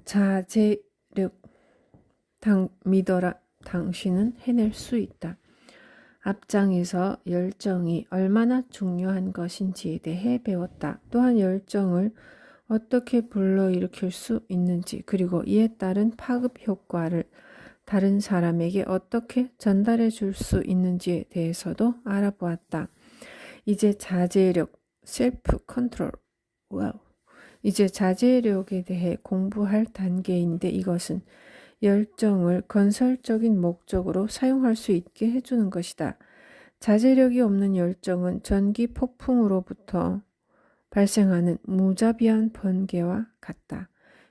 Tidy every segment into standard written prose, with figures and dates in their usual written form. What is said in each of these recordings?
자제력. 믿어라. 당신은 해낼 수 있다. 앞장에서 열정이 얼마나 중요한 것인지에 대해 배웠다. 또한 열정을 어떻게 불러일으킬 수 있는지, 그리고 이에 따른 파급 효과를 다른 사람에게 어떻게 전달해 줄 수 있는지에 대해서도 알아보았다. 이제 자제력, 셀프 컨트롤, 이제 자제력에 대해 공부할 단계인데, 이것은 열정을 건설적인 목적으로 사용할 수 있게 해주는 것이다. 자제력이 없는 열정은 전기 폭풍으로부터 발생하는 무자비한 번개와 같다.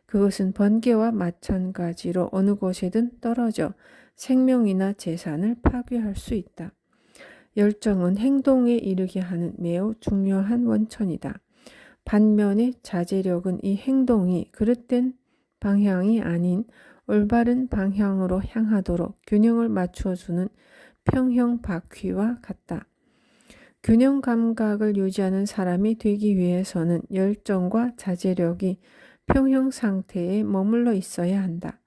그것은 번개와 마찬가지로 어느 곳에든 떨어져 생명이나 재산을 파괴할 수 있다. 열정은 행동에 이르게 하는 매우 중요한 원천이다. 반면에 자제력은 이 행동이 그릇된 방향이 아닌 올바른 방향으로 향하도록 균형을 맞춰주는 평형 바퀴와 같다. 균형 감각을 유지하는 사람이 되기 위해서는 열정과 자제력이 평형 상태에 머물러 있어야 한다.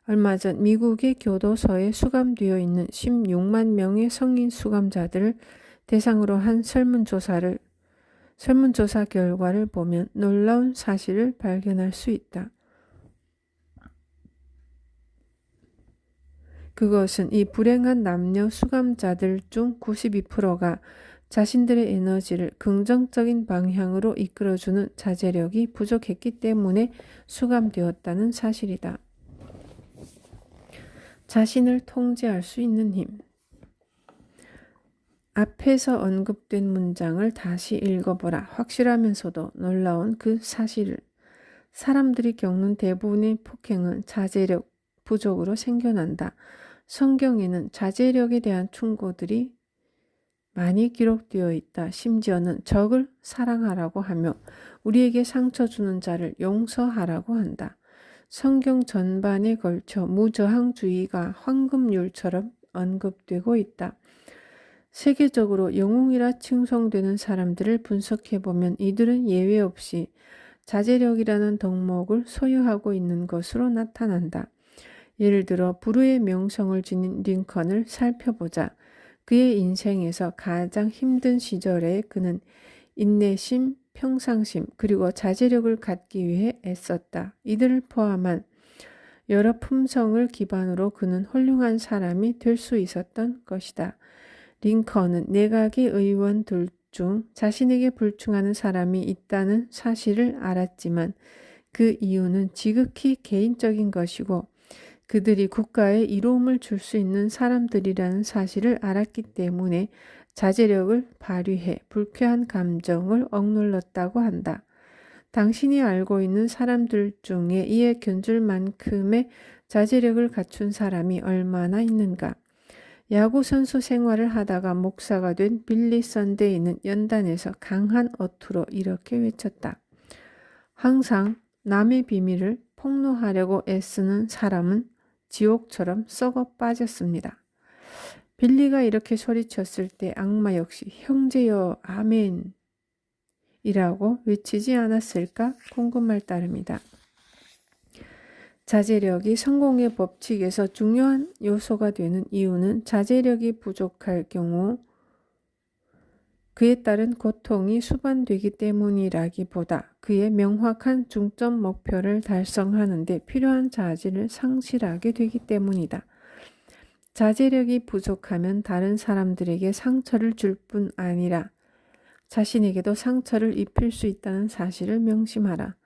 얼마 전 미국의 교도소에 수감되어 있는 16만 명의 성인 수감자들을 대상으로 한 설문조사 결과를 보면 놀라운 사실을 발견할 수 있다. 그것은 이 불행한 남녀 수감자들 중 92%가 자신들의 에너지를 긍정적인 방향으로 이끌어주는 자제력이 부족했기 때문에 수감되었다는 사실이다. 자신을 통제할 수 있는 힘. 앞에서 언급된 문장을 다시 읽어보라. 확실하면서도 놀라운 그 사실을. 사람들이 겪는 대부분의 폭행은 자제력 부족으로 생겨난다. 성경에는 자제력에 대한 충고들이 많이 기록되어 있다. 심지어는 적을 사랑하라고 하며 우리에게 상처 주는 자를 용서하라고 한다. 성경 전반에 걸쳐 무저항주의가 황금률처럼 언급되고 있다. 세계적으로 영웅이라 칭송되는 사람들을 분석해보면 이들은 예외 없이 자제력이라는 덕목을 소유하고 있는 것으로 나타난다. 예를 들어 불후의 명성을 지닌 링컨을 살펴보자. 그의 인생에서 가장 힘든 시절에 그는 인내심, 평상심, 그리고 자제력을 갖기 위해 애썼다. 이들을 포함한 여러 품성을 기반으로 그는 훌륭한 사람이 될 수 있었던 것이다. 링컨은 내각의 의원들 중 자신에게 불충하는 사람이 있다는 사실을 알았지만 그 이유는 지극히 개인적인 것이고 그들이 국가에 이로움을 줄 수 있는 사람들이라는 사실을 알았기 때문에 자제력을 발휘해 불쾌한 감정을 억눌렀다고 한다. 당신이 알고 있는 사람들 중에 이에 견줄 만큼의 자제력을 갖춘 사람이 얼마나 있는가? 야구선수 생활을 하다가 목사가 된 빌리 선데이는 연단에서 강한 어투로 이렇게 외쳤다. 항상 남의 비밀을 폭로하려고 애쓰는 사람은 지옥처럼 썩어 빠졌습니다. 빌리가 이렇게 소리쳤을 때 악마 역시 형제여 아멘 이라고 외치지 않았을까 궁금할 따름이다. 자제력이 성공의 법칙에서 중요한 요소가 되는 이유는 자제력이 부족할 경우 그에 따른 고통이 수반되기 때문이라기보다 그의 명확한 중점 목표를 달성하는 데 필요한 자질을 상실하게 되기 때문이다. 자제력이 부족하면 다른 사람들에게 상처를 줄 뿐 아니라 자신에게도 상처를 입힐 수 있다는 사실을 명심하라.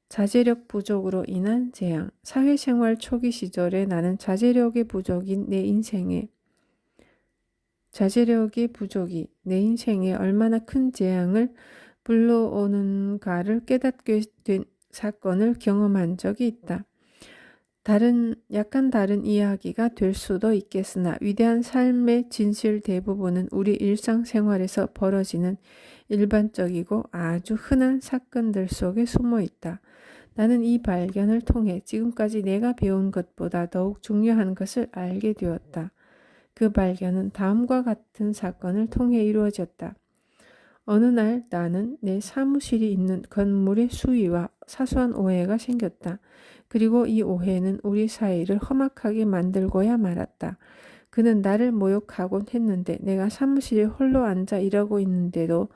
자제력 부족으로 인한 재앙. 사회생활 초기 시절에 나는 자제력의 부족이 내 인생에 얼마나 큰 재앙을 불러오는가를 깨닫게 된 사건을 경험한 적이 있다. 약간 다른 이야기가 될 수도 있겠으나 위대한 삶의 진실 대부분은 우리 일상생활에서 벌어지는 일반적이고 아주 흔한 사건들 속에 숨어 있다. 나는 이 발견을 통해 지금까지 내가 배운 것보다 더욱 중요한 것을 알게 되었다. 그 발견은 다음과 같은 사건을 통해 이루어졌다. 어느 날 나는 내 사무실이 있는 건물의 수위와 사소한 오해가 생겼다. 그리고 이 오해는 우리 사이를 험악하게 만들고야 말았다. 그는 나를 모욕하곤 했는데 내가 사무실에 홀로 앉아 일하고 있는데도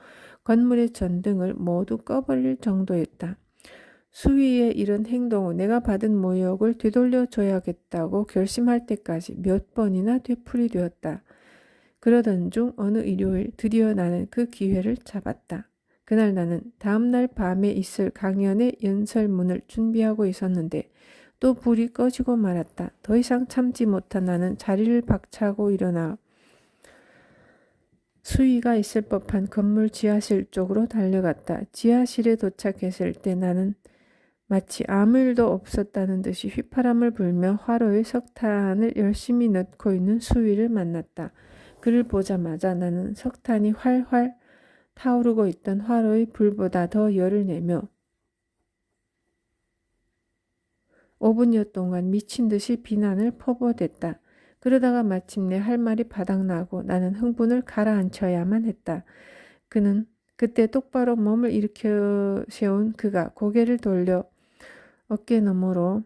건물의 전등을 모두 꺼버릴 정도였다. 수위의 이런 행동 후 내가 받은 모욕을 되돌려줘야겠다고 결심할 때까지 몇 번이나 되풀이되었다. 그러던 중 어느 일요일 드디어 나는 그 기회를 잡았다. 그날 나는 다음날 밤에 있을 강연의 연설문을 준비하고 있었는데 또 불이 꺼지고 말았다. 더 이상 참지 못한 나는 자리를 박차고 일어나 수위가 있을 법한 건물 지하실 쪽으로 달려갔다. 지하실에 도착했을 때 나는 마치 아무 일도 없었다는 듯이 휘파람을 불며 화로에 석탄을 열심히 넣고 있는 수위를 만났다. 그를 보자마자 나는 석탄이 활활 타오르고 있던 화로의 불보다 더 열을 내며 5분여 동안 미친 듯이 비난을 퍼부어댔다. 그러다가 마침내 할 말이 바닥나고 나는 흥분을 가라앉혀야만 했다. 그때 똑바로 몸을 일으켜 세운 그가 고개를 돌려 어깨 너머로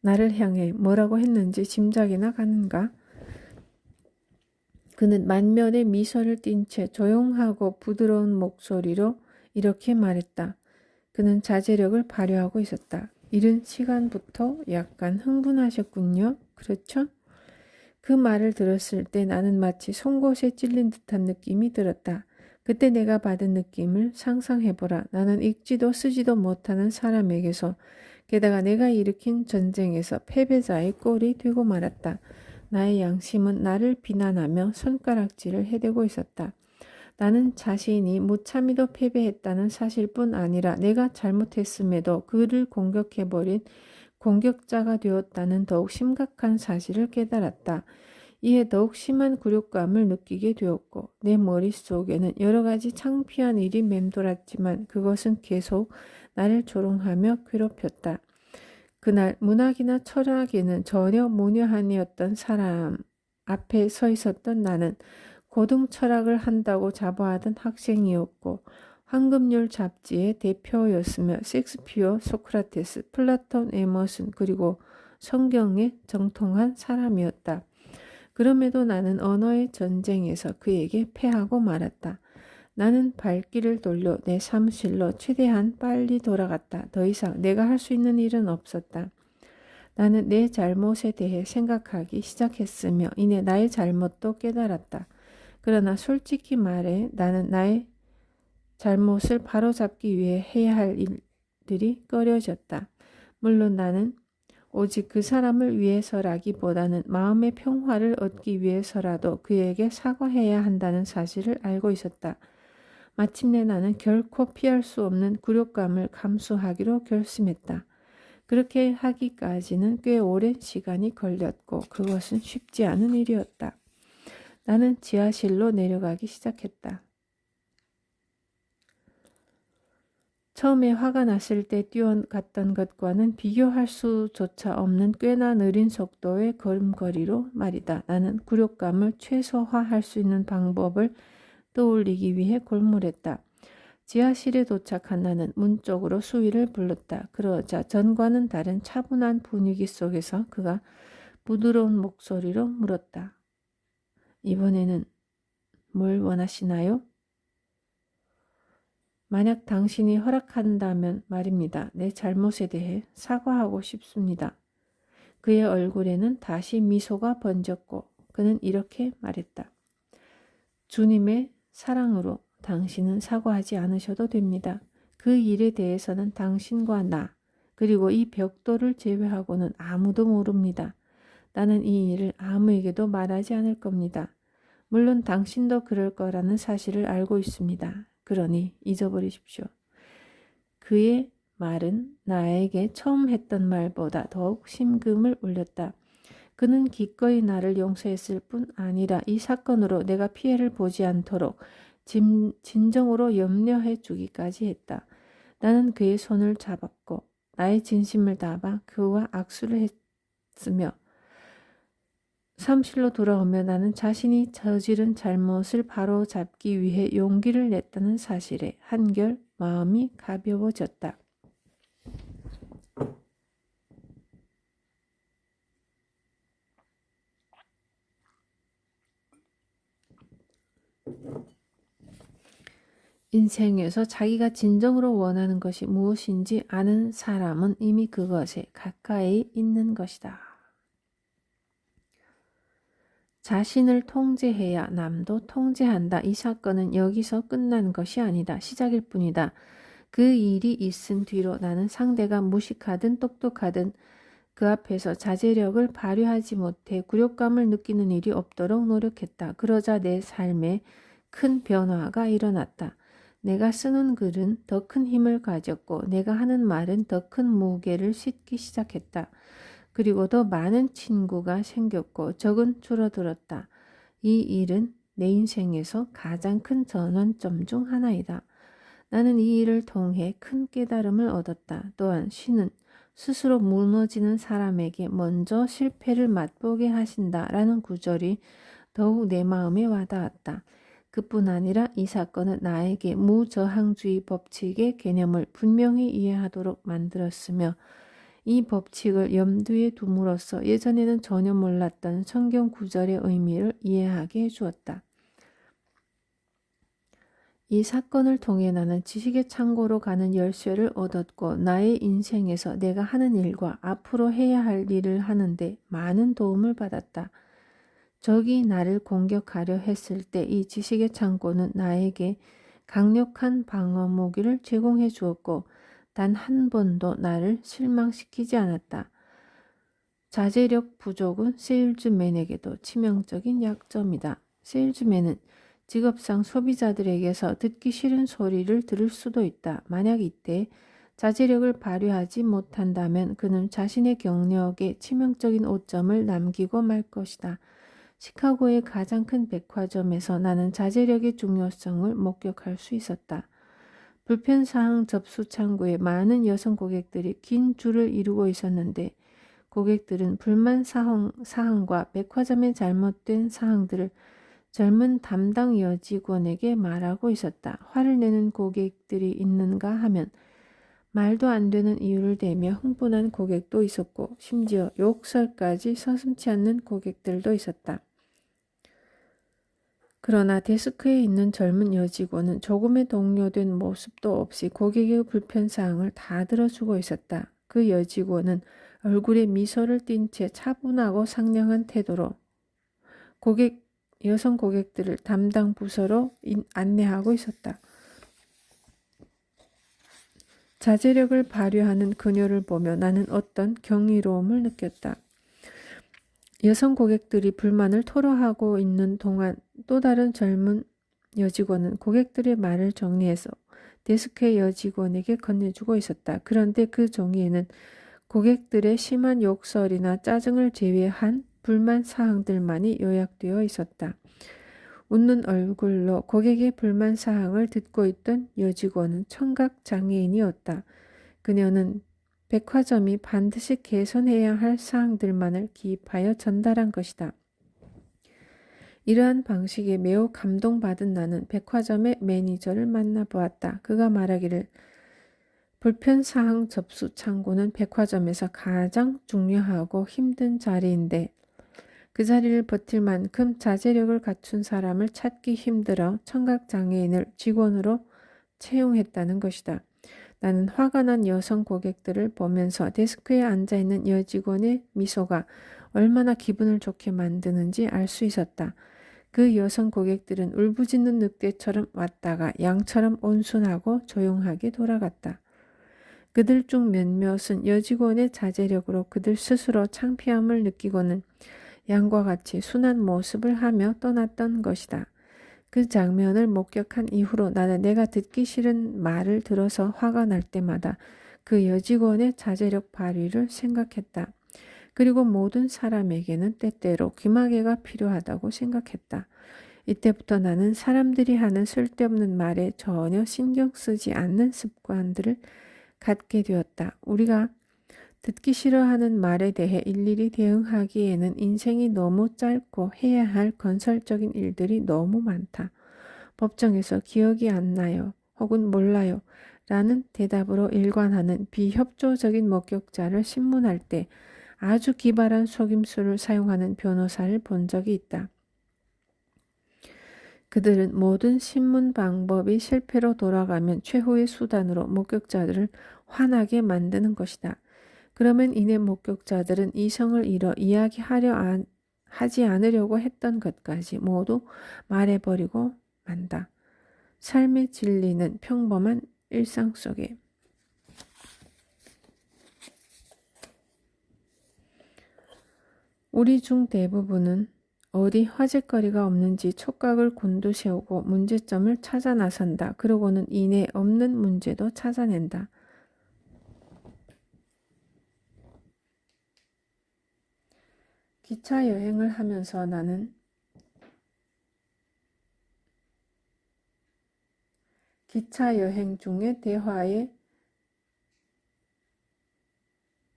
나를 향해 뭐라고 했는지 짐작이나 가는가? 그는 만면에 미소를 띤 채 조용하고 부드러운 목소리로 이렇게 말했다. 그는 자제력을 발휘하고 있었다. 이른 시간부터 약간 흥분하셨군요. 그렇죠? 그 말을 들었을 때 나는 마치 송곳에 찔린 듯한 느낌이 들었다. 그때 내가 받은 느낌을 상상해보라. 나는 읽지도 쓰지도 못하는 사람에게서 게다가 내가 일으킨 전쟁에서 패배자의 꼴이 되고 말았다. 나의 양심은 나를 비난하며 손가락질을 해대고 있었다. 나는 자신이 무참히도 패배했다는 사실뿐 아니라 내가 잘못했음에도 그를 공격해버린 공격자가 되었다는 더욱 심각한 사실을 깨달았다. 이에 더욱 심한 굴욕감을 느끼게 되었고 내 머릿속에는 여러 가지 창피한 일이 맴돌았지만 그것은 계속 나를 조롱하며 괴롭혔다. 그날 문학이나 철학에는 전혀 문외한이었던 사람 앞에 서 있었던 나는 고등 철학을 한다고 자부하던 학생이었고 황금률 잡지의 대표였으며 셰익스피어, 소크라테스, 플라톤, 에머슨 그리고 성경에 정통한 사람이었다. 그럼에도 나는 언어의 전쟁에서 그에게 패하고 말았다. 나는 발길을 돌려 내 사무실로 최대한 빨리 돌아갔다. 더 이상 내가 할 수 있는 일은 없었다. 나는 내 잘못에 대해 생각하기 시작했으며 이내 나의 잘못도 깨달았다. 그러나 솔직히 말해 나는 나의 잘못을 바로잡기 위해 해야 할 일들이 꺼려졌다. 물론 나는 오직 그 사람을 위해서라기보다는 마음의 평화를 얻기 위해서라도 그에게 사과해야 한다는 사실을 알고 있었다. 마침내 나는 결코 피할 수 없는 굴욕감을 감수하기로 결심했다. 그렇게 하기까지는 꽤 오랜 시간이 걸렸고 그것은 쉽지 않은 일이었다. 나는 지하실로 내려가기 시작했다. 처음에 화가 났을 때 뛰어갔던 것과는 비교할 수조차 없는 꽤나 느린 속도의 걸음걸이로 말이다. 나는 굴욕감을 최소화할 수 있는 방법을 떠올리기 위해 골몰했다. 지하실에 도착한 나는 문 쪽으로 수위를 불렀다. 그러자 전과는 다른 차분한 분위기 속에서 그가 부드러운 목소리로 물었다. 이번에는 뭘 원하시나요? 만약 당신이 허락한다면 말입니다. 내 잘못에 대해 사과하고 싶습니다. 그의 얼굴에는 다시 미소가 번졌고 그는 이렇게 말했다. 주님의 사랑으로 당신은 사과하지 않으셔도 됩니다. 그 일에 대해서는 당신과 나 그리고 이 벽돌을 제외하고는 아무도 모릅니다. 나는 이 일을 아무에게도 말하지 않을 겁니다. 물론 당신도 그럴 거라는 사실을 알고 있습니다. 그러니 잊어버리십시오. 그의 말은 나에게 처음 했던 말보다 더욱 심금을 울렸다. 그는 기꺼이 나를 용서했을 뿐 아니라 이 사건으로 내가 피해를 보지 않도록 진정으로 염려해 주기까지 했다. 나는 그의 손을 잡았고 나의 진심을 담아 그와 악수를 했으며 사무실로 돌아오며 나는 자신이 저지른 잘못을 바로잡기 위해 용기를 냈다는 사실에 한결 마음이 가벼워졌다. 인생에서 자기가 진정으로 원하는 것이 무엇인지 아는 사람은 이미 그것에 가까이 있는 것이다. 자신을 통제해야 남도 통제한다. 이 사건은 여기서 끝난 것이 아니다. 시작일 뿐이다. 그 일이 있은 뒤로 나는 상대가 무식하든 똑똑하든 그 앞에서 자제력을 발휘하지 못해 굴욕감을 느끼는 일이 없도록 노력했다. 그러자 내 삶에 큰 변화가 일어났다. 내가 쓰는 글은 더 큰 힘을 가졌고 내가 하는 말은 더 큰 무게를 싣기 시작했다. 그리고 더 많은 친구가 생겼고 적은 줄어들었다. 이 일은 내 인생에서 가장 큰 전환점 중 하나이다. 나는 이 일을 통해 큰 깨달음을 얻었다. 또한 신은 스스로 무너지는 사람에게 먼저 실패를 맛보게 하신다라는 구절이 더욱 내 마음에 와닿았다. 그뿐 아니라 이 사건은 나에게 무저항주의 법칙의 개념을 분명히 이해하도록 만들었으며 이 법칙을 염두에 둠으로써 예전에는 전혀 몰랐던 성경 구절의 의미를 이해하게 해주었다. 이 사건을 통해 나는 지식의 창고로 가는 열쇠를 얻었고 나의 인생에서 내가 하는 일과 앞으로 해야 할 일을 하는데 많은 도움을 받았다. 적이 나를 공격하려 했을 때 이 지식의 창고는 나에게 강력한 방어 무기를 제공해 주었고 단 한 번도 나를 실망시키지 않았다. 자제력 부족은 세일즈맨에게도 치명적인 약점이다. 세일즈맨은 직업상 소비자들에게서 듣기 싫은 소리를 들을 수도 있다. 만약 이때 자제력을 발휘하지 못한다면 그는 자신의 경력에 치명적인 오점을 남기고 말 것이다. 시카고의 가장 큰 백화점에서 나는 자제력의 중요성을 목격할 수 있었다. 불편사항 접수 창구에 많은 여성 고객들이 긴 줄을 이루고 있었는데 고객들은 불만 사항과 백화점의 잘못된 사항들을 젊은 담당 여직원에게 말하고 있었다. 화를 내는 고객들이 있는가 하면 말도 안 되는 이유를 대며 흥분한 고객도 있었고 심지어 욕설까지 서슴지 않는 고객들도 있었다. 그러나 데스크에 있는 젊은 여직원은 조금의 동요된 모습도 없이 고객의 불편사항을 다 들어주고 있었다. 그 여직원은 얼굴에 미소를 띤 채 차분하고 상냥한 태도로 여성 고객들을 담당 부서로 안내하고 있었다. 자제력을 발휘하는 그녀를 보며 나는 어떤 경이로움을 느꼈다. 여성 고객들이 불만을 토로하고 있는 동안 또 다른 젊은 여직원은 고객들의 말을 정리해서 데스크의 여직원에게 건네주고 있었다. 그런데 그 종이에는 고객들의 심한 욕설이나 짜증을 제외한 불만 사항들만이 요약되어 있었다. 웃는 얼굴로 고객의 불만 사항을 듣고 있던 여직원은 청각장애인이었다. 그녀는 백화점이 반드시 개선해야 할 사항들만을 기입하여 전달한 것이다. 이러한 방식에 매우 감동받은 나는 백화점의 매니저를 만나보았다. 그가 말하기를 불편사항 접수 창구는 백화점에서 가장 중요하고 힘든 자리인데 그 자리를 버틸 만큼 자제력을 갖춘 사람을 찾기 힘들어 청각장애인을 직원으로 채용했다는 것이다. 나는 화가 난 여성 고객들을 보면서 데스크에 앉아있는 여직원의 미소가 얼마나 기분을 좋게 만드는지 알 수 있었다. 그 여성 고객들은 울부짖는 늑대처럼 왔다가 양처럼 온순하고 조용하게 돌아갔다. 그들 중 몇몇은 여직원의 자제력으로 그들 스스로 창피함을 느끼고는 양과 같이 순한 모습을 하며 떠났던 것이다. 그 장면을 목격한 이후로 나는 내가 듣기 싫은 말을 들어서 화가 날 때마다 그 여직원의 자제력 발휘를 생각했다. 그리고 모든 사람에게는 때때로 귀마개가 필요하다고 생각했다. 이때부터 나는 사람들이 하는 쓸데없는 말에 전혀 신경 쓰지 않는 습관들을 갖게 되었다. 우리가 듣기 싫어하는 말에 대해 일일이 대응하기에는 인생이 너무 짧고 해야 할 건설적인 일들이 너무 많다. 법정에서 기억이 안 나요. 혹은 몰라요. 라는 대답으로 일관하는 비협조적인 목격자를 신문할 때 아주 기발한 속임수를 사용하는 변호사를 본 적이 있다. 그들은 모든 신문 방법이 실패로 돌아가면 최후의 수단으로 목격자들을 화나게 만드는 것이다. 그러면 이내 목격자들은 이성을 잃어 하지 않으려고 했던 것까지 모두 말해버리고 만다. 삶의 진리는 평범한 일상 속에. 우리 중 대부분은 어디 화제거리가 없는지 촉각을 곤두세우고 문제점을 찾아 나선다. 그러고는 이내 없는 문제도 찾아낸다. 기차 여행을 하면서 나는 기차 여행 중에 대화에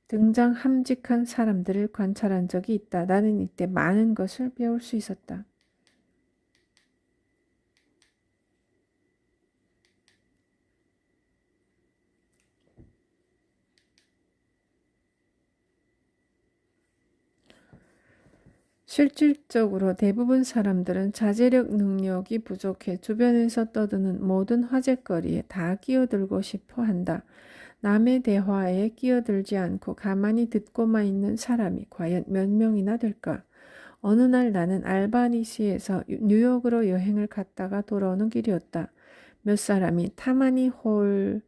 등장함직한 사람들을 관찰한 적이 있다. 나는 이때 많은 것을 배울 수 있었다. 실질적으로 대부분 사람들은 자제력 능력이 부족해 주변에서 떠드는 모든 화제거리에 다 끼어들고 싶어 한다. 남의 대화에 끼어들지 않고 가만히 듣고만 있는 사람이 과연 몇 명이나 될까? 어느 날 나는 알바니시에서 뉴욕으로 여행을 갔다가 돌아오는 길이었다. 몇 사람이 타마니 홀의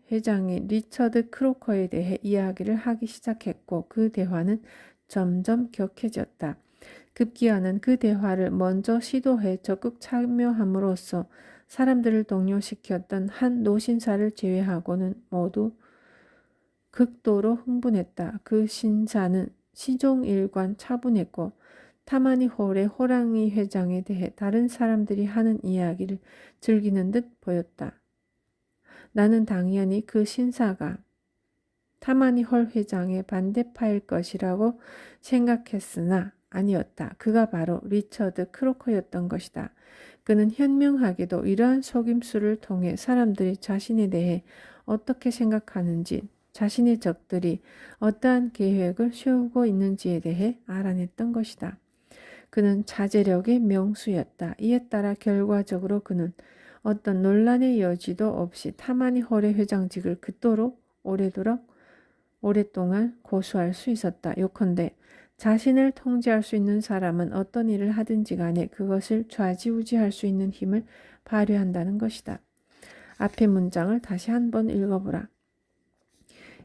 회장인 리처드 크로커에 대해 이야기를 하기 시작했고 그 대화는 점점 격해졌다. 급기야는 그 대화를 먼저 시도해 적극 참여함으로써 사람들을 동요시켰던 한 노신사를 제외하고는 모두 극도로 흥분했다. 그 신사는 시종일관 차분했고 타마니 홀의 호랑이 회장에 대해 다른 사람들이 하는 이야기를 즐기는 듯 보였다. 나는 당연히 그 신사가 타마니 홀 회장의 반대파일 것이라고 생각했으나 아니었다. 그가 바로 리처드 크로커였던 것이다. 그는 현명하게도 이러한 속임수를 통해 사람들이 자신에 대해 어떻게 생각하는지, 자신의 적들이 어떠한 계획을 세우고 있는지에 대해 알아냈던 것이다. 그는 자제력의 명수였다. 이에 따라 결과적으로 그는 어떤 논란의 여지도 없이 타마니 홀의 회장직을 그토록 오랫동안 고수할 수 있었다. 요컨대 자신을 통제할 수 있는 사람은 어떤 일을 하든지 간에 그것을 좌지우지할 수 있는 힘을 발휘한다는 것이다. 앞의 문장을 다시 한번 읽어보라.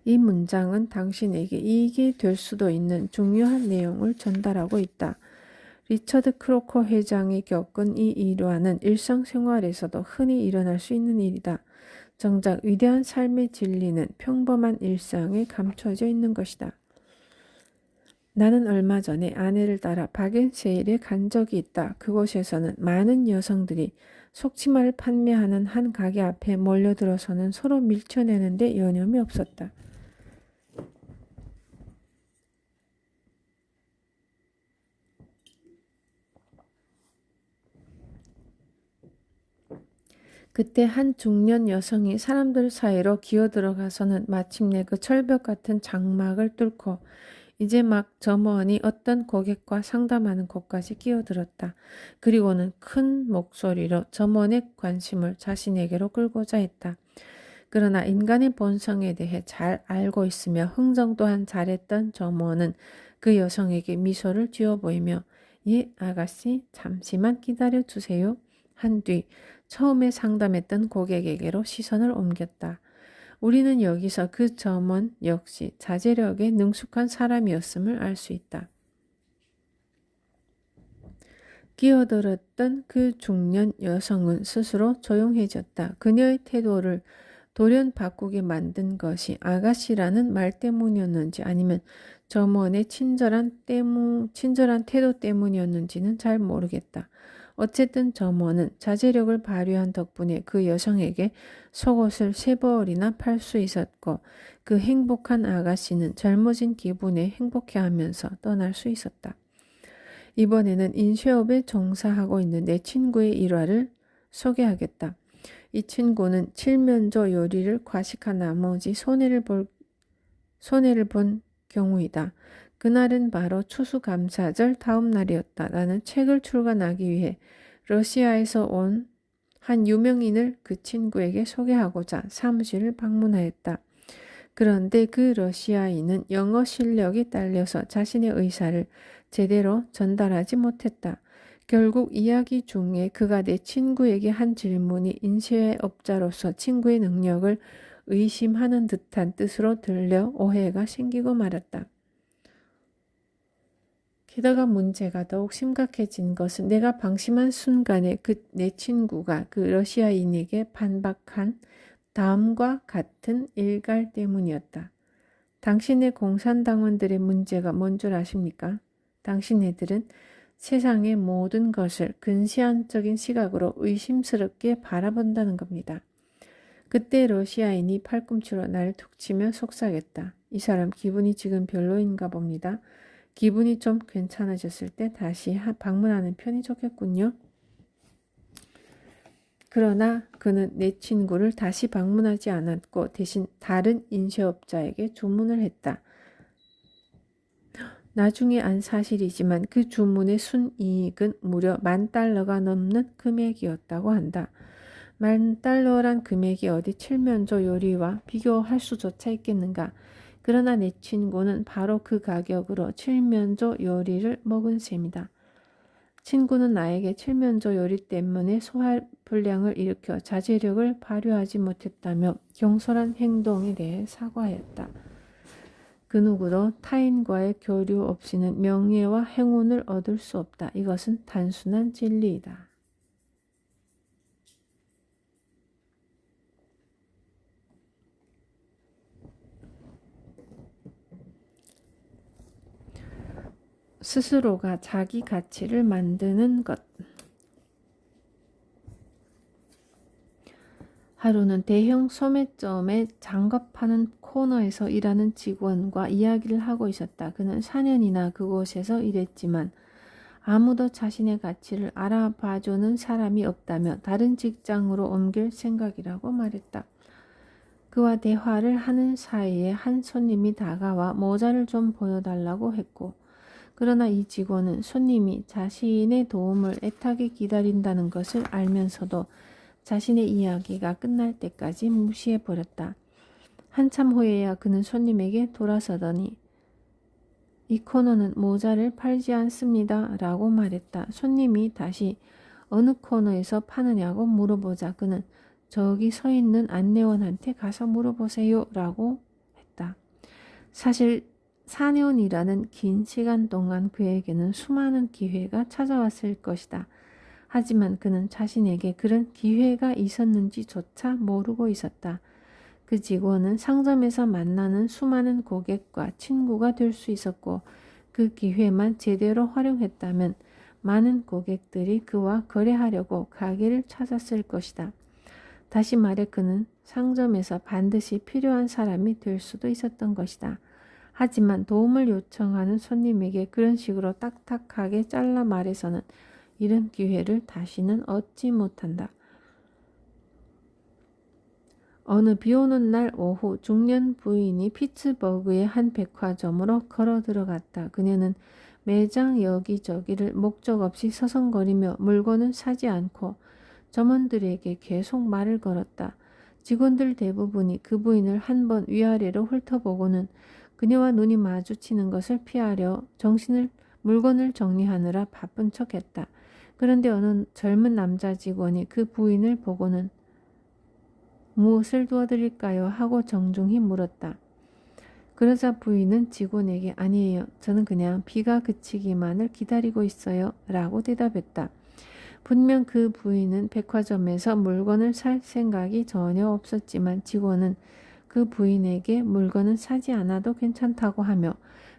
이 문장은 당신에게 이익이 될 수도 있는 중요한 내용을 전달하고 있다. 리처드 크로커 회장이 겪은 이 일화는 일상생활에서도 흔히 일어날 수 있는 일이다. 정작 위대한 삶의 진리는 평범한 일상에 감춰져 있는 것이다. 나는 얼마 전에 아내를 따라 박앤세일에 간 적이 있다. 그곳에서는 많은 여성들이 속치마를 판매하는 한 가게 앞에 몰려들어서는 서로 밀쳐내는데 여념이 없었다. 그때 한 중년 여성이 사람들 사이로 기어들어가서는 마침내 그 철벽 같은 장막을 뚫고 이제 막 점원이 어떤 고객과 상담하는 곳까지 끼어들었다. 그리고는 큰 목소리로 점원의 관심을 자신에게로 끌고자 했다. 그러나 인간의 본성에 대해 잘 알고 있으며 흥정 또한 잘했던 점원은 그 여성에게 미소를 쥐어 보이며 예, 아가씨, 잠시만 기다려 주세요. 한 뒤 처음에 상담했던 고객에게로 시선을 옮겼다. 우리는 여기서 그 점원 역시 자제력에 능숙한 사람이었음을 알 수 있다. 끼어들었던 그 중년 여성은 스스로 조용해졌다. 그녀의 태도를 돌연 바꾸게 만든 것이 아가씨라는 말 때문이었는지 아니면 점원의 친절한 태도 때문이었는지는 잘 모르겠다. 어쨌든 점원은 자제력을 발휘한 덕분에 그 여성에게 속옷을 3벌이나 팔 수 있었고 그 행복한 아가씨는 젊어진 기분에 행복해하면서 떠날 수 있었다. 이번에는 인쇄업에 종사하고 있는 내 친구의 일화를 소개하겠다. 이 친구는 칠면조 요리를 과식한 나머지 손해를 본 경우이다. 그날은 바로 추수감사절 다음 날이었다. 나는 책을 출간하기 위해 러시아에서 온 한 유명인을 그 친구에게 소개하고자 사무실을 방문하였다. 그런데 그 러시아인은 영어 실력이 딸려서 자신의 의사를 제대로 전달하지 못했다. 결국 이야기 중에 그가 내 친구에게 한 질문이 인쇄업자로서 친구의 능력을 의심하는 듯한 뜻으로 들려 오해가 생기고 말았다. 게다가 문제가 더욱 심각해진 것은 내가 방심한 순간에 내 친구가 그 러시아인에게 반박한 다음과 같은 일갈 때문이었다. 당신의 공산당원들의 문제가 뭔 줄 아십니까? 당신네들은 세상의 모든 것을 근시안적인 시각으로 의심스럽게 바라본다는 겁니다. 그때 러시아인이 팔꿈치로 날 툭 치며 속삭였다. 이 사람 기분이 지금 별로인가 봅니다. 기분이 좀 괜찮아졌을 때 다시 방문하는 편이 좋겠군요. 그러나 그는 내 친구를 다시 방문하지 않았고 대신 다른 인쇄업자에게 주문을 했다. 나중에 안 사실이지만 그 주문의 순이익은 무려 $10,000가 넘는 금액이었다고 한다. $10,000란 금액이 어디 칠면조 요리와 비교할 수조차 있겠는가. 그러나 내 친구는 바로 그 가격으로 칠면조 요리를 먹은 셈이다. 친구는 나에게 칠면조 요리 때문에 소화불량을 일으켜 자제력을 발휘하지 못했다며 경솔한 행동에 대해 사과했다. 그 누구도 타인과의 교류 없이는 명예와 행운을 얻을 수 없다. 이것은 단순한 진리이다. 스스로가 자기 가치를 만드는 것. 하루는 대형 소매점에 장갑 파는 코너에서 일하는 직원과 이야기를 하고 있었다. 그는 4년이나 그곳에서 일했지만 아무도 자신의 가치를 알아봐주는 사람이 없다며 다른 직장으로 옮길 생각이라고 말했다. 그와 대화를 하는 사이에 한 손님이 다가와 모자를 좀 보여달라고 했고, 그러나 이 직원은 손님이 자신의 도움을 애타게 기다린다는 것을 알면서도 자신의 이야기가 끝날 때까지 무시해버렸다. 한참 후에야 그는 손님에게 돌아서더니 이 코너는 모자를 팔지 않습니다 라고 말했다. 손님이 다시 어느 코너에서 파느냐고 물어보자 그는 저기 서 있는 안내원한테 가서 물어보세요 라고 했다. 사실 4년이라는 긴 시간 동안 그에게는 수많은 기회가 찾아왔을 것이다. 하지만 그는 자신에게 그런 기회가 있었는지조차 모르고 있었다. 그 직원은 상점에서 만나는 수많은 고객과 친구가 될 수 있었고 그 기회만 제대로 활용했다면 많은 고객들이 그와 거래하려고 가게를 찾았을 것이다. 다시 말해 그는 상점에서 반드시 필요한 사람이 될 수도 있었던 것이다. 하지만 도움을 요청하는 손님에게 그런 식으로 딱딱하게 잘라 말해서는 이런 기회를 다시는 얻지 못한다. 어느 비오는 날 오후 중년 부인이 피츠버그의 한 백화점으로 걸어 들어갔다. 그녀는 매장 여기저기를 목적 없이 서성거리며 물건을 사지 않고 점원들에게 계속 말을 걸었다. 직원들 대부분이 그 부인을 한 번 위아래로 훑어보고는 그녀와 눈이 마주치는 것을 피하려 물건을 정리하느라 바쁜 척했다. 그런데 어느 젊은 남자 직원이 그 부인을 보고는 무엇을 도와드릴까요? 하고 정중히 물었다. 그러자 부인은 직원에게 아니에요. 저는 그냥 비가 그치기만을 기다리고 있어요. 라고 대답했다. 분명 그 부인은 백화점에서 물건을 살 생각이 전혀 없었지만 직원은 그 부인에게 물건은 사지 않아도 괜찮다고 하며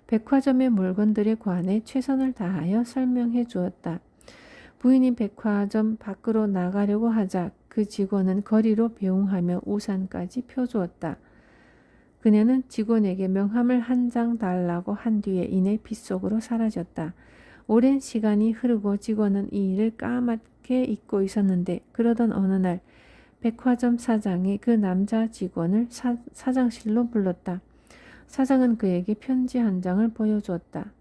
백화점의 물건들에 관해 최선을 다하여 설명해 주었다. 부인이 백화점 밖으로 나가려고 하자 그 직원은 거리로 배웅하며 우산까지 펴주었다. 그녀는 직원에게 명함을 한 장 달라고 한 뒤에 이내 빗속으로 사라졌다. 오랜 시간이 흐르고 직원은 이 일을 까맣게 잊고 있었는데 그러던 어느 날 백화점 사장이 그 남자 직원을 사장실로 불렀다. 사장은 그에게 편지 한 장을 보여주었다.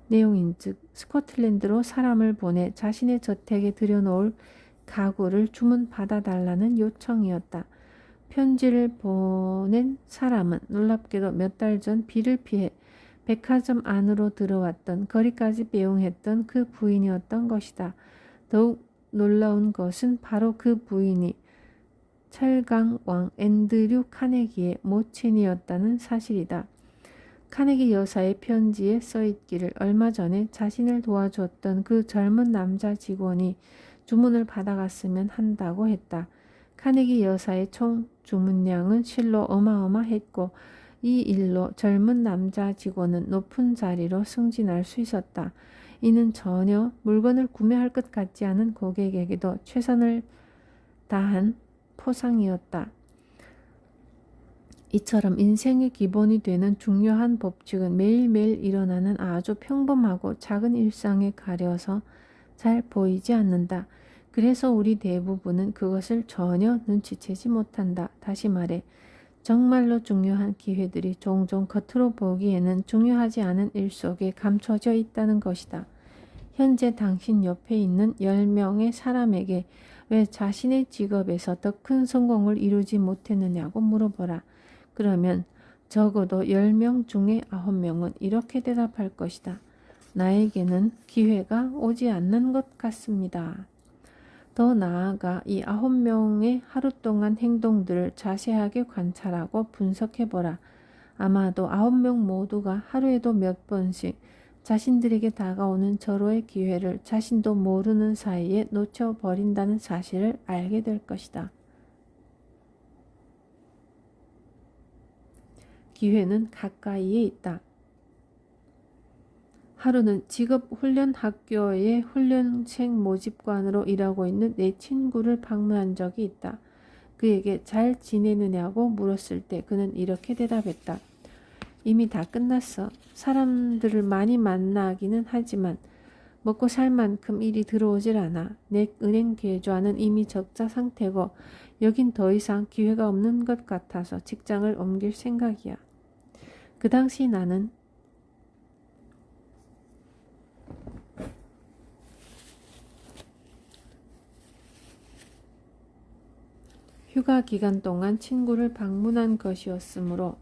내용인즉 스코틀랜드로 사람을 보내 자신의 저택에 들여놓을 가구를 주문받아달라는 요청이었다. 편지를 보낸 사람은 놀랍게도 몇 달 전 비를 피해 백화점 안으로 들어왔던 거리까지 배웅했던 그 부인이었던 것이다. 더욱 놀라운 것은 바로 그 부인이 철강왕 앤드류 카네기의 모친이었다는 사실이다. 카네기 여사의 편지에 써있기를 얼마 전에 자신을 도와줬던 그 젊은 남자 직원이 주문을 받아갔으면 한다고 했다. 카네기 여사의 총 주문량은 실로 어마어마했고 이 일로 젊은 남자 직원은 높은 자리로 승진할 수 있었다. 이는 전혀 물건을 구매할 것 같지 않은 고객에게도 최선을 다한 포상이었다. 이처럼 인생의 기본이 되는 중요한 법칙은 매일매일 일어나는 아주 평범하고 작은 일상에 가려서 잘 보이지 않는다. 그래서 우리 대부분은 그것을 전혀 눈치채지 못한다. 다시 말해 정말로 중요한 기회들이 종종 겉으로 보기에는 중요하지 않은 일 속에 감춰져 있다는 것이다. 현재 당신 옆에 있는 10명의 사람에게 왜 자신의 직업에서 더 큰 성공을 이루지 못했느냐고 물어보라. 그러면 적어도 10명 중에 9명은 이렇게 대답할 것이다. 나에게는 기회가 오지 않는 것 같습니다. 더 나아가 이 9명의 하루 동안 행동들을 자세하게 관찰하고 분석해보라. 아마도 9명 모두가 하루에도 몇 번씩 자신들에게 다가오는 절호의 기회를 자신도 모르는 사이에 놓쳐버린다는 사실을 알게 될 것이다. 기회는 가까이에 있다. 하루는 직업훈련학교의 훈련생 모집관으로 일하고 있는 내 친구를 방문한 적이 있다. 그에게 잘 지내느냐고 물었을 때 그는 이렇게 대답했다. 이미 다 끝났어. 사람들을 많이 만나기는 하지만 먹고 살 만큼 일이 들어오질 않아. 내 은행 계좌는 이미 적자 상태고 여긴 더 이상 기회가 없는 것 같아서 직장을 옮길 생각이야. 그 당시 나는 휴가 기간 동안 친구를 방문한 것이었으므로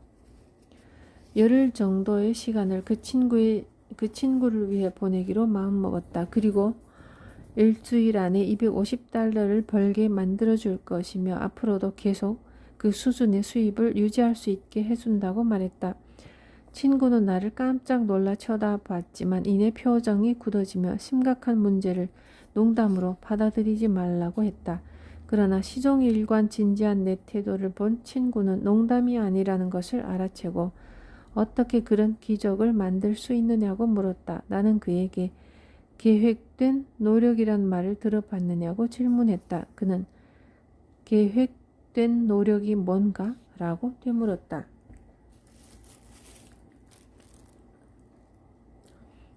열흘 정도의 시간을 그 친구를 위해 보내기로 마음먹었다. 그리고 일주일 안에 $250를 벌게 만들어줄 것이며 앞으로도 계속 그 수준의 수입을 유지할 수 있게 해준다고 말했다. 친구는 나를 깜짝 놀라 쳐다봤지만 이내 표정이 굳어지며 심각한 문제를 농담으로 받아들이지 말라고 했다. 그러나 시종일관 진지한 내 태도를 본 친구는 농담이 아니라는 것을 알아채고 어떻게 그런 기적을 만들 수 있느냐고 물었다. 나는 그에게 계획된 노력이란 말을 들어봤느냐고 질문했다. 그는 계획된 노력이 뭔가? 라고 되물었다.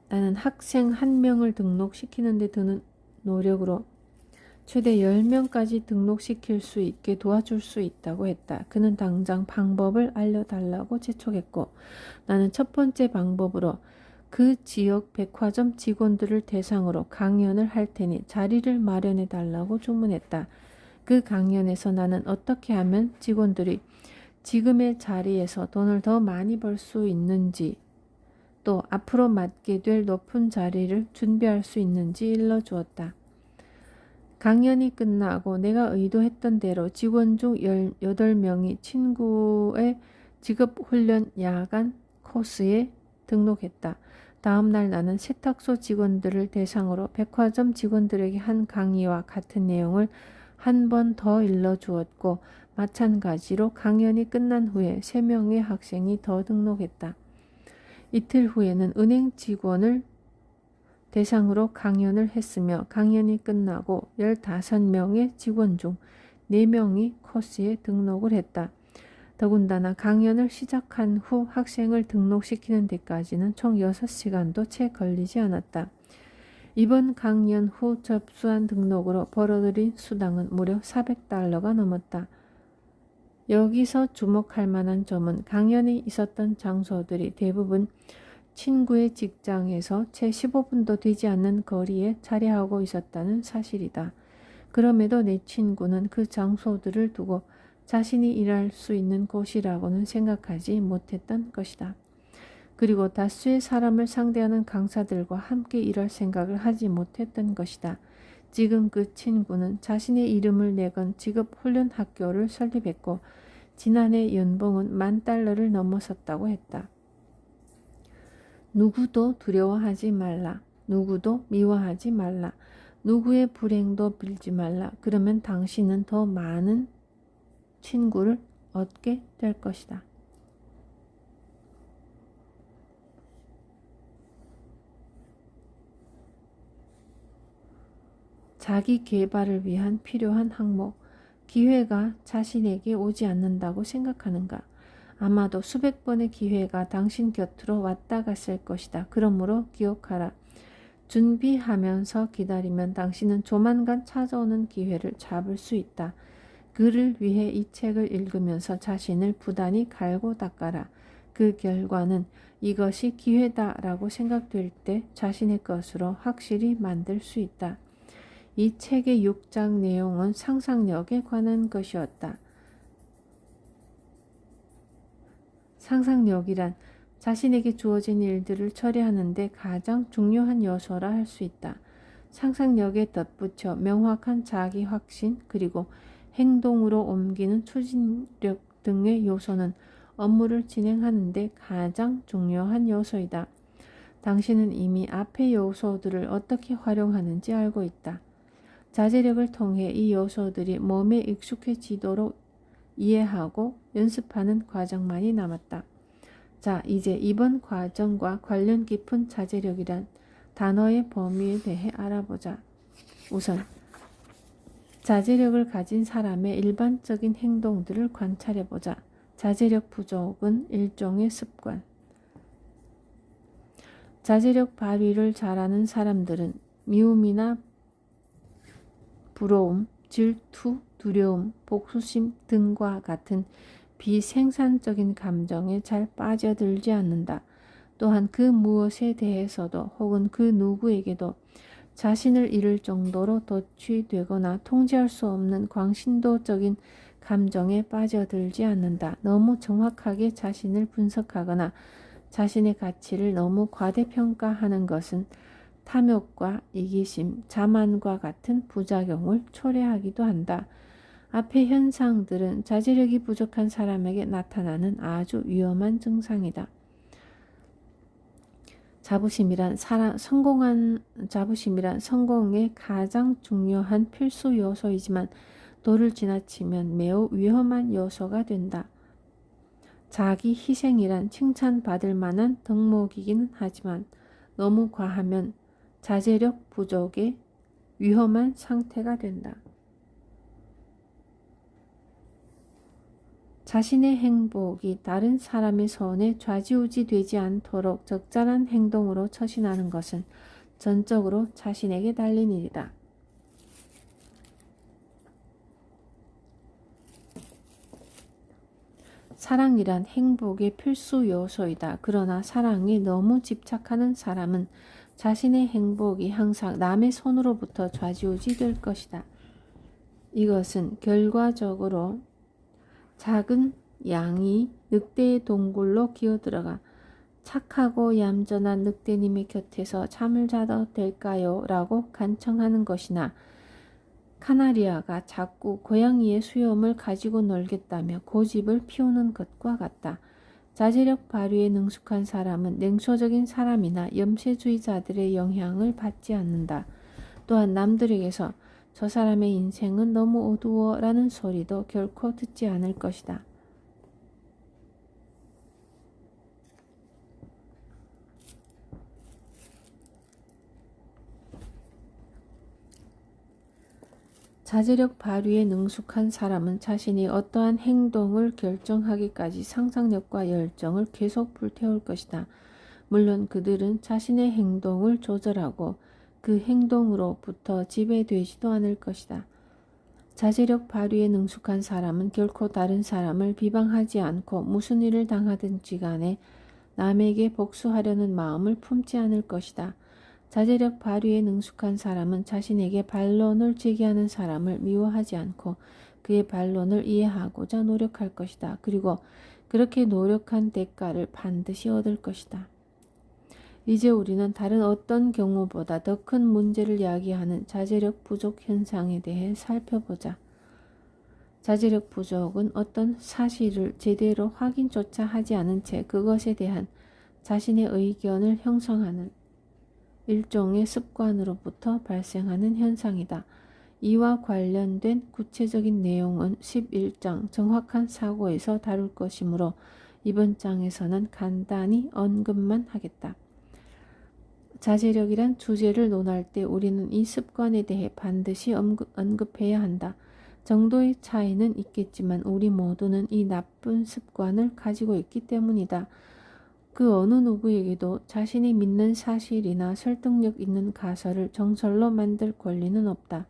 나는 학생 1명을 등록시키는 데 드는 노력으로 최대 10명까지 등록시킬 수 있게 도와줄 수 있다고 했다. 그는 당장 방법을 알려달라고 재촉했고 나는 첫 번째 방법으로 그 지역 백화점 직원들을 대상으로 강연을 할 테니 자리를 마련해 달라고 주문했다. 그 강연에서 나는 어떻게 하면 직원들이 지금의 자리에서 돈을 더 많이 벌 수 있는지 또 앞으로 맡게 될 높은 자리를 준비할 수 있는지 일러주었다. 강연이 끝나고 내가 의도했던 대로 직원 중 18명이 친구의 직업훈련 야간 코스에 등록했다. 다음 날 나는 세탁소 직원들을 대상으로 백화점 직원들에게 한 강의와 같은 내용을 한 번 더 일러주었고 마찬가지로 강연이 끝난 후에 3명의 학생이 더 등록했다. 이틀 후에는 은행 직원을 대상으로 강연을 했으며 강연이 끝나고 15명의 직원 중 4명이 코스에 등록을 했다. 더군다나 강연을 시작한 후 학생을 등록시키는 데까지는 총 6시간도 채 걸리지 않았다. 이번 강연 후 접수한 등록으로 벌어들인 수당은 무려 $400가 넘었다. 여기서 주목할 만한 점은 강연이 있었던 장소들이 대부분 친구의 직장에서 채 15분도 되지 않는 거리에 자리하고 있었다는 사실이다. 그럼에도 내 친구는 그 장소들을 두고 자신이 일할 수 있는 곳이라고는 생각하지 못했던 것이다. 그리고 다수의 사람을 상대하는 강사들과 함께 일할 생각을 하지 못했던 것이다. 지금 그 친구는 자신의 이름을 내건 직업훈련학교를 설립했고 지난해 연봉은 $10,000를 넘어섰다고 했다. 누구도 두려워하지 말라. 누구도 미워하지 말라. 누구의 불행도 빌지 말라. 그러면 당신은 더 많은 친구를 얻게 될 것이다. 자기 개발을 위한 필요한 항목. 기회가 자신에게 오지 않는다고 생각하는가? 아마도 수백 번의 기회가 당신 곁으로 왔다 갔을 것이다. 그러므로 기억하라. 준비하면서 기다리면 당신은 조만간 찾아오는 기회를 잡을 수 있다. 그를 위해 이 책을 읽으면서 자신을 부단히 갈고 닦아라. 그 결과는 이것이 기회다라고 생각될 때 자신의 것으로 확실히 만들 수 있다. 이 책의 6장 내용은 상상력에 관한 것이었다. 상상력이란 자신에게 주어진 일들을 처리하는데 가장 중요한 요소라 할 수 있다. 상상력에 덧붙여 명확한 자기 확신 그리고 행동으로 옮기는 추진력 등의 요소는 업무를 진행하는데 가장 중요한 요소이다. 당신은 이미 앞의 요소들을 어떻게 활용하는지 알고 있다. 자제력을 통해 이 요소들이 몸에 익숙해지도록 이해하고 연습하는 과정만이 남았다. 자, 이제 이번 과정과 관련 깊은 자제력이란 단어의 범위에 대해 알아보자. 우선 자제력을 가진 사람의 일반적인 행동들을 관찰해보자. 자제력 부족은 일종의 습관. 자제력 발휘를 잘하는 사람들은 미움이나 부러움, 질투, 두려움, 복수심 등과 같은 비생산적인 감정에 잘 빠져들지 않는다. 또한 그 무엇에 대해서도 혹은 그 누구에게도 자신을 잃을 정도로 도취되거나 통제할 수 없는 광신도적인 감정에 빠져들지 않는다. 너무 정확하게 자신을 분석하거나 자신의 가치를 너무 과대평가하는 것은 탐욕과 이기심, 자만과 같은 부작용을 초래하기도 한다. 앞의 현상들은 자제력이 부족한 사람에게 나타나는 아주 위험한 증상이다. 자부심이란 성공의 가장 중요한 필수 요소이지만 도를 지나치면 매우 위험한 요소가 된다. 자기 희생이란 칭찬받을 만한 덕목이기는 하지만 너무 과하면 자제력 부족의 위험한 상태가 된다. 자신의 행복이 다른 사람의 손에 좌지우지 되지 않도록 적절한 행동으로 처신하는 것은 전적으로 자신에게 달린 일이다. 사랑이란 행복의 필수 요소이다. 그러나 사랑에 너무 집착하는 사람은 자신의 행복이 항상 남의 손으로부터 좌지우지 될 것이다. 이것은 결과적으로 작은 양이 늑대의 동굴로 기어들어가 착하고 얌전한 늑대님의 곁에서 잠을 자도 될까요? 라고 간청하는 것이나 카나리아가 자꾸 고양이의 수염을 가지고 놀겠다며 고집을 피우는 것과 같다. 자제력 발휘에 능숙한 사람은 냉소적인 사람이나 염세주의자들의 영향을 받지 않는다. 또한 남들에게서 저 사람의 인생은 너무 어두워 라는 소리도 결코 듣지 않을 것이다. 자제력 발휘에 능숙한 사람은 자신이 어떠한 행동을 결정하기까지 상상력과 열정을 계속 불태울 것이다. 물론 그들은 자신의 행동을 조절하고 그 행동으로부터 지배되지도 않을 것이다. 자제력 발휘에 능숙한 사람은 결코 다른 사람을 비방하지 않고 무슨 일을 당하든지 간에 남에게 복수하려는 마음을 품지 않을 것이다. 자제력 발휘에 능숙한 사람은 자신에게 반론을 제기하는 사람을 미워하지 않고 그의 반론을 이해하고자 노력할 것이다. 그리고 그렇게 노력한 대가를 반드시 얻을 것이다. 이제 우리는 다른 어떤 경우보다 더 큰 문제를 야기하는 자제력 부족 현상에 대해 살펴보자. 자제력 부족은 어떤 사실을 제대로 확인조차 하지 않은 채 그것에 대한 자신의 의견을 형성하는 일종의 습관으로부터 발생하는 현상이다. 이와 관련된 구체적인 내용은 11장 정확한 사고에서 다룰 것이므로 이번 장에서는 간단히 언급만 하겠다. 자제력이란 주제를 논할 때 우리는 이 습관에 대해 반드시 언급해야 한다. 정도의 차이는 있겠지만 우리 모두는 이 나쁜 습관을 가지고 있기 때문이다. 그 어느 누구에게도 자신이 믿는 사실이나 설득력 있는 가설을 정설로 만들 권리는 없다.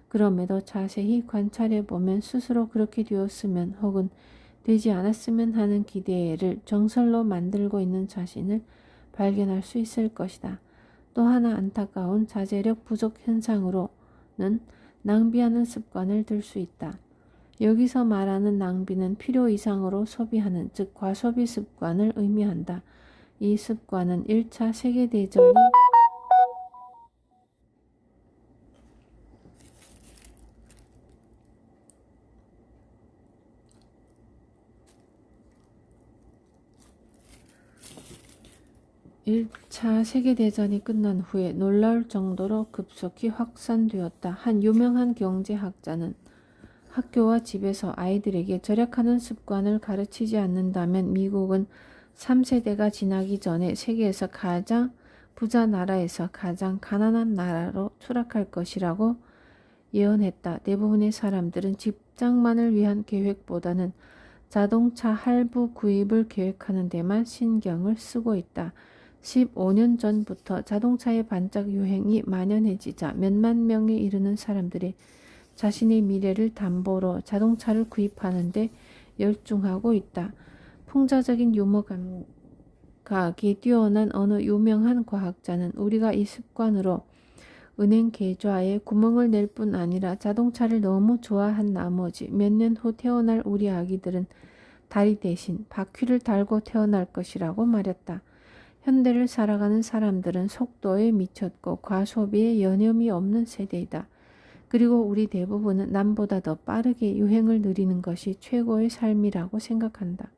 그럼에도 자세히 관찰해보면 스스로 그렇게 되었으면 혹은 되지 않았으면 하는 기대를 정설로 만들고 있는 자신을 발견할 수 있을 것이다. 또 하나 안타까운 자제력 부족 현상으로는 낭비하는 습관을 들 수 있다. 여기서 말하는 낭비는 필요 이상으로 소비하는, 즉 과소비 습관을 의미한다. 이 습관은 1차 세계대전이 끝난 후에 놀라울 정도로 급속히 확산되었다. 한 유명한 경제학자는 학교와 집에서 아이들에게 절약하는 습관을 가르치지 않는다면 미국은 3세대가 지나기 전에 세계에서 가장 부자 나라에서 가장 가난한 나라로 추락할 것이라고 예언했다. 대부분의 사람들은 직장만을 위한 계획보다는 자동차 할부 구입을 계획하는 데만 신경을 쓰고 있다. 15년 전부터 자동차의 반짝 유행이 만연해지자 몇만 명에 이르는 사람들이 자신의 미래를 담보로 자동차를 구입하는 데 열중하고 있다. 풍자적인 유머 감각이 뛰어난 어느 유명한 과학자는 우리가 이 습관으로 은행 계좌에 구멍을 낼 뿐 아니라 자동차를 너무 좋아한 나머지 몇 년 후 태어날 우리 아기들은 다리 대신 바퀴를 달고 태어날 것이라고 말했다. 현대를 살아가는 사람들은 속도에 미쳤고 과소비에 여념이 없는 세대이다. 그리고 우리 대부분은 남보다 더 빠르게 유행을 누리는 것이 최고의 삶이라고 생각한다.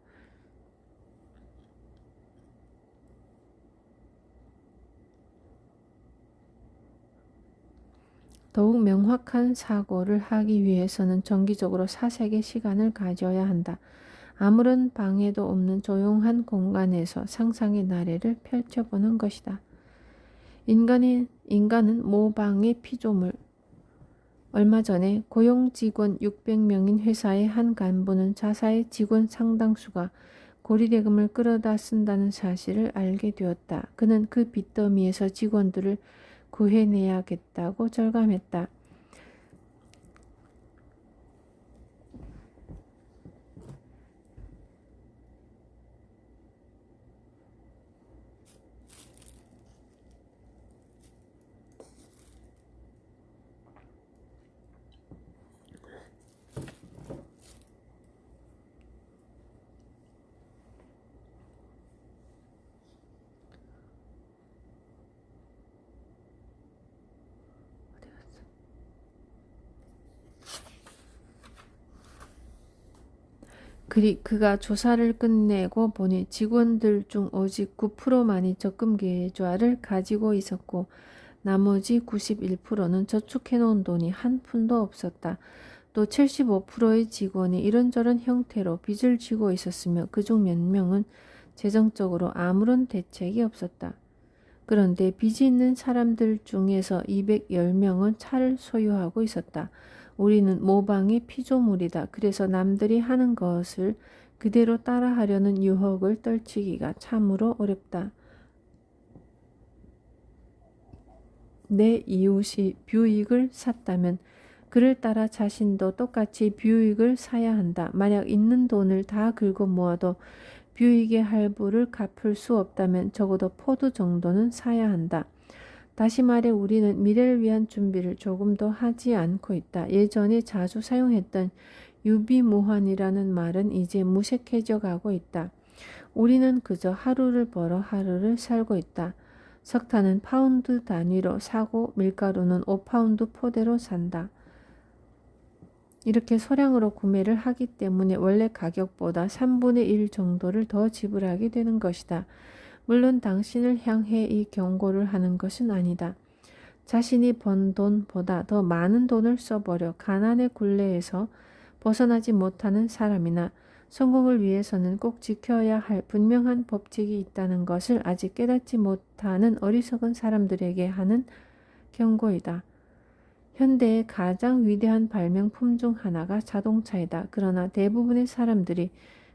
더욱 명확한 사고를 하기 위해서는 정기적으로 사색의 시간을 가져야 한다. 아무런 방해도 없는 조용한 공간에서 상상의 나래를 펼쳐보는 것이다. 인간은 모방의 피조물. 얼마 전에 고용 직원 600명인 회사의 한 간부는 자사의 직원 상당수가 고리대금을 끌어다 쓴다는 사실을 알게 되었다. 그는 그 빚더미에서 직원들을 구해내야겠다고 절감했다. 그가 조사를 끝내고 보니 직원들 중 오직 9%만이 적금 계좌를 가지고 있었고 나머지 91%는 저축해놓은 돈이 한 푼도 없었다. 또 75%의 직원이 이런저런 형태로 빚을 지고 있었으며 그중 몇 명은 재정적으로 아무런 대책이 없었다. 그런데 빚이 있는 사람들 중에서 210명은 차를 소유하고 있었다. 우리는 모방의 피조물이다. 그래서 남들이 하는 것을 그대로 따라하려는 유혹을 떨치기가 참으로 어렵다. 내 이웃이 뷰익을 샀다면 그를 따라 자신도 똑같이 뷰익을 사야 한다. 만약 있는 돈을 다 긁어 모아도 뷰익의 할부를 갚을 수 없다면 적어도 포드 정도는 사야 한다. 다시 말해 우리는 미래를 위한 준비를 조금도 하지 않고 있다. 예전에 자주 사용했던 유비무환이라는 말은 이제 무색해져 가고 있다. 우리는 그저 하루를 벌어 하루를 살고 있다. 석탄은 파운드 단위로 사고 밀가루는 5파운드 포대로 산다. 이렇게 소량으로 구매를 하기 때문에 원래 가격보다 3분의 1 정도를 더 지불하게 되는 것이다. 물론 당신을 향해 이 경고를 하는 것은 아니다. 자신이 번 돈보다 더 많은 돈을 써버려 가난의 굴레에서 벗어나지 못하는 사람이나 성공을 위해서는 꼭 지켜야 할 분명한 법칙이 있다는 것을 아직 깨닫지 못하는 어리석은 사람들에게 하는 경고이다. 현대의 가장 위대한 발명품 중 하나가 자동차이다. 그러나 대부분의 사람들이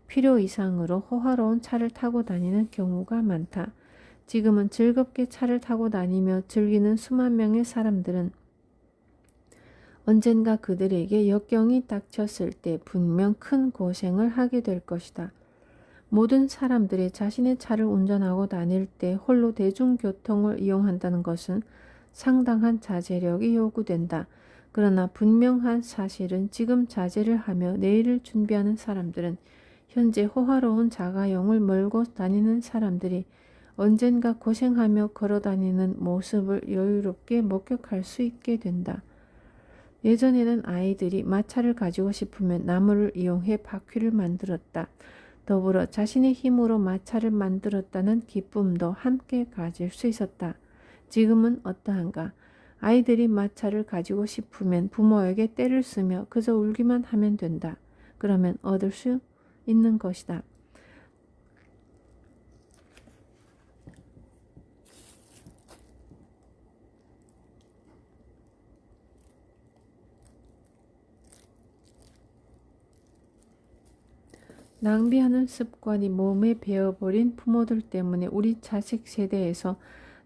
필요 이상으로 호화로운 차를 타고 다니는 경우가 많다. 지금은 즐겁게 차를 타고 다니며 즐기는 수만 명의 사람들은 언젠가 그들에게 역경이 닥쳤을 때 분명 큰 고생을 하게 될 것이다. 모든 사람들이 자신의 차를 운전하고 다닐 때 홀로 대중교통을 이용한다는 것은 상당한 자제력이 요구된다. 그러나 분명한 사실은 지금 자제를 하며 내일을 준비하는 사람들은 현재 호화로운 자가용을 몰고 다니는 사람들이 언젠가 고생하며 걸어다니는 모습을 여유롭게 목격할 수 있게 된다. 예전에는 아이들이 마차를 가지고 싶으면 나무를 이용해 바퀴를 만들었다. 더불어 자신의 힘으로 마차를 만들었다는 기쁨도 함께 가질 수 있었다. 지금은 어떠한가? 아이들이 마차를 가지고 싶으면 부모에게 떼를 쓰며 그저 울기만 하면 된다. 그러면 얻을 수 있는 것이다. 낭비하는 습관이 몸에 배어버린 부모들 때문에 우리 자식 세대에서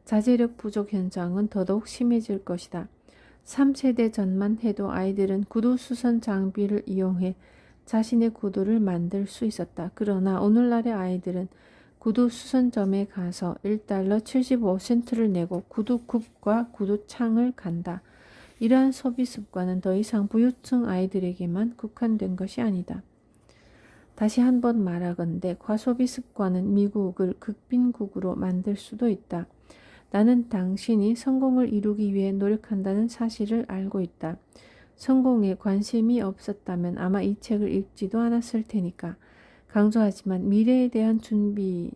자제력 부족 현상은 더더욱 심해질 것이다. 3세대 전만 해도 아이들은 구두 수선 장비를 이용해 자신의 구두를 만들 수 있었다. 그러나 오늘날의 아이들은 구두 수선점에 가서 1달러 75센트를 내고 구두굽과 구두창을 간다. 이러한 소비 습관은 더 이상 부유층 아이들에게만 국한된 것이 아니다. 다시 한번 말하건대 과소비 습관은 미국을 극빈국으로 만들 수도 있다. 나는 당신이 성공을 이루기 위해 노력한다는 사실을 알고 있다. 성공에 관심이 없었다면 아마 이 책을 읽지도 않았을 테니까. 강조하지만 미래에 대한 준비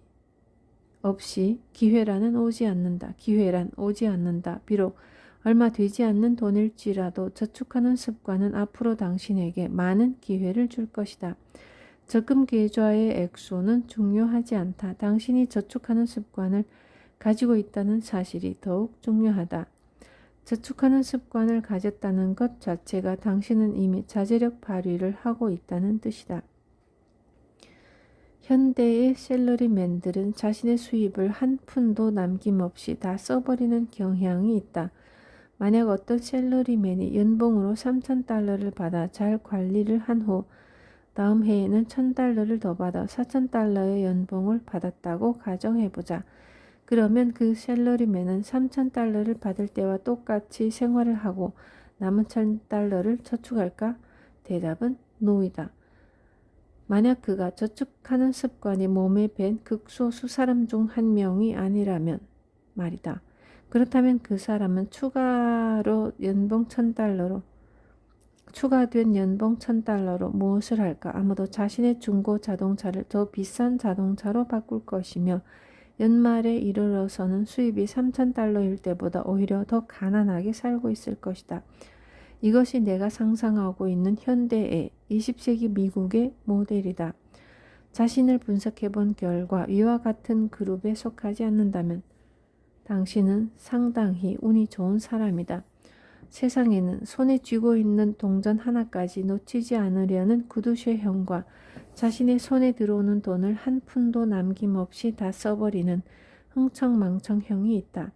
없이 기회란 오지 않는다. 비록 얼마 되지 않는 돈일지라도 저축하는 습관은 앞으로 당신에게 많은 기회를 줄 것이다. 적금 계좌의 액수는 중요하지 않다. 당신이 저축하는 습관을 가지고 있다는 사실이 더욱 중요하다. 저축하는 습관을 가졌다는 것 자체가 당신은 이미 자제력 발휘를 하고 있다는 뜻이다. 현대의 샐러리맨들은 자신의 수입을 한 푼도 남김없이 다 써버리는 경향이 있다. 만약 어떤 샐러리맨이 연봉으로 3,000달러를 받아 잘 관리를 한 후 다음 해에는 1,000달러를 더 받아 4,000달러의 연봉을 받았다고 가정해보자. 그러면 그 샐러리맨은 3,000달러를 받을 때와 똑같이 생활을 하고 남은 1,000달러를 저축할까? 대답은 노이다. 만약 그가 저축하는 습관이 몸에 밴 극소수 사람 중 한 명이 아니라면 말이다. 그렇다면 그 사람은 추가된 연봉 1,000달러로 무엇을 할까? 아무도 자신의 중고 자동차를 더 비싼 자동차로 바꿀 것이며 연말에 이르러서는 수입이 3,000달러일 때보다 오히려 더 가난하게 살고 있을 것이다. 이것이 내가 상상하고 있는 현대의 20세기 미국의 모델이다. 자신을 분석해 본 결과 위와 같은 그룹에 속하지 않는다면 당신은 상당히 운이 좋은 사람이다. 세상에는 손에 쥐고 있는 동전 하나까지 놓치지 않으려는 구두쇠형과 자신의 손에 들어오는 돈을 한 푼도 남김없이 다 써버리는 흥청망청형이 있다.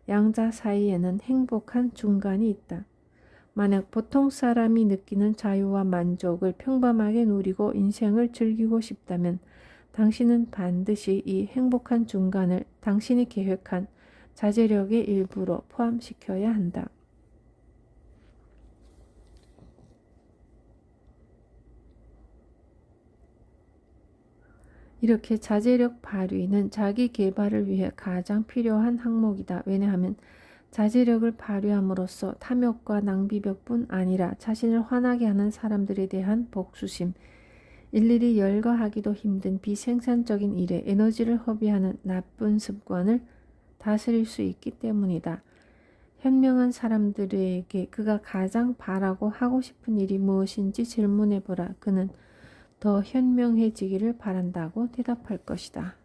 양자 사이에는 행복한 중간이 있다. 만약 보통 사람이 느끼는 자유와 만족을 평범하게 누리고 인생을 즐기고 싶다면 당신은 반드시 이 행복한 중간을 당신이 계획한 자제력의 일부로 포함시켜야 한다. 이렇게 자제력 발휘는 자기 개발을 위해 가장 필요한 항목이다. 왜냐하면 자제력을 발휘함으로써 탐욕과 낭비벽뿐 아니라 자신을 화나게 하는 사람들에 대한 복수심, 일일이 열거하기도 힘든 비생산적인 일에 에너지를 허비하는 나쁜 습관을 다스릴 수 있기 때문이다. 현명한 사람들에게 그가 가장 바라고 하고 싶은 일이 무엇인지 질문해보라. 그는 더 현명해지기를 바란다고 대답할 것이다.